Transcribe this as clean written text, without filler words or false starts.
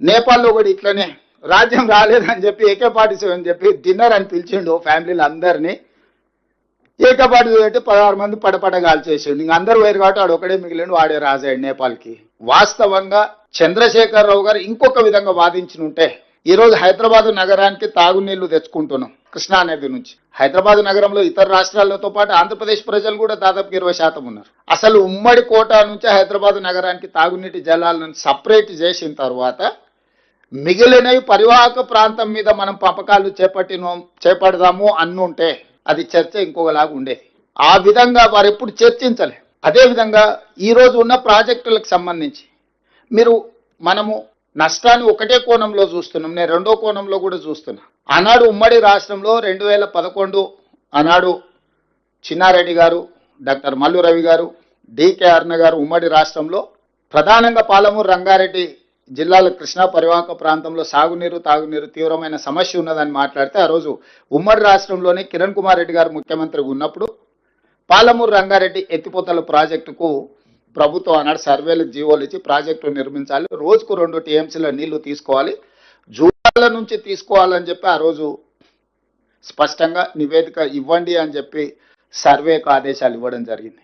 నేపాల్లో కూడా ఇట్లనే రాజ్యం రాలేదని చెప్పి AK-47 అని చెప్పి డిన్నర్ అని పిలిచిండు ఫ్యామిలీలు అందరినీ. AK-47 పెట్టి 16 మంది పడపడ కాల్చేసిండు. ఇంక అందరు వేరు కాబట్టి వాడు ఒకడే మిగిలిండు, వాడే రాజాడు నేపాల్కి. వాస్తవంగా చంద్రశేఖరరావు గారు ఇంకొక విధంగా వాదించినుంటే ఈరోజు హైదరాబాద్ నగరానికి తాగునీళ్లు తెచ్చుకుంటున్నాం కృష్ణా నది నుంచి. హైదరాబాద్ నగరంలో ఇతర రాష్ట్రాలతో పాటు ఆంధ్రప్రదేశ్ ప్రజలు కూడా దాదాపు 20% ఉన్నారు. అసలు ఉమ్మడి కోటా నుంచి హైదరాబాద్ నగరానికి తాగునీటి జలాలను సపరేట్ చేసిన తర్వాత మిగిలినవి పరివాహక ప్రాంతం మీద మనం పంపకాలు చేపడదాము అన్నుంటే అది చర్చ ఇంకోలాగా ఉండేది. ఆ విధంగా వారు ఎప్పుడు చర్చించలే. అదేవిధంగా ఈరోజు ఉన్న ప్రాజెక్టులకు సంబంధించి మనము నష్టాన్ని ఒకటే కోణంలో చూస్తున్నాం, నేను రెండో కోణంలో కూడా చూస్తున్నా. ఆనాడు ఉమ్మడి రాష్ట్రంలో 2011 ఆనాడు చిన్నారెడ్డి గారు, డాక్టర్ మల్లు రవి గారు, DK అరుణ గారు ఉమ్మడి రాష్ట్రంలో ప్రధానంగా పాలమూరు రంగారెడ్డి జిల్లాల కృష్ణా పరివాహక ప్రాంతంలో సాగునీరు తాగునీరు తీవ్రమైన సమస్య ఉన్నదని మాట్లాడితే ఆ రోజు ఉమ్మడి రాష్ట్రంలోనే కిరణ్ కుమార్ రెడ్డి గారు ముఖ్యమంత్రిగా ఉన్నప్పుడు పాలమూరు రంగారెడ్డి ఎత్తిపోతల ప్రాజెక్టుకు ప్రభుత్వం ఆనాడు సర్వేలకు జీవోలు ఇచ్చి ప్రాజెక్టు నిర్మించాలి, రోజుకు 2 TMCల నీళ్లు తీసుకోవాలి, జూరాల నుంచి తీసుకోవాలని చెప్పి ఆ రోజు స్పష్టంగా నివేదిక ఇవ్వండి అని చెప్పి సర్వేకు ఆదేశాలు ఇవ్వడం జరిగింది.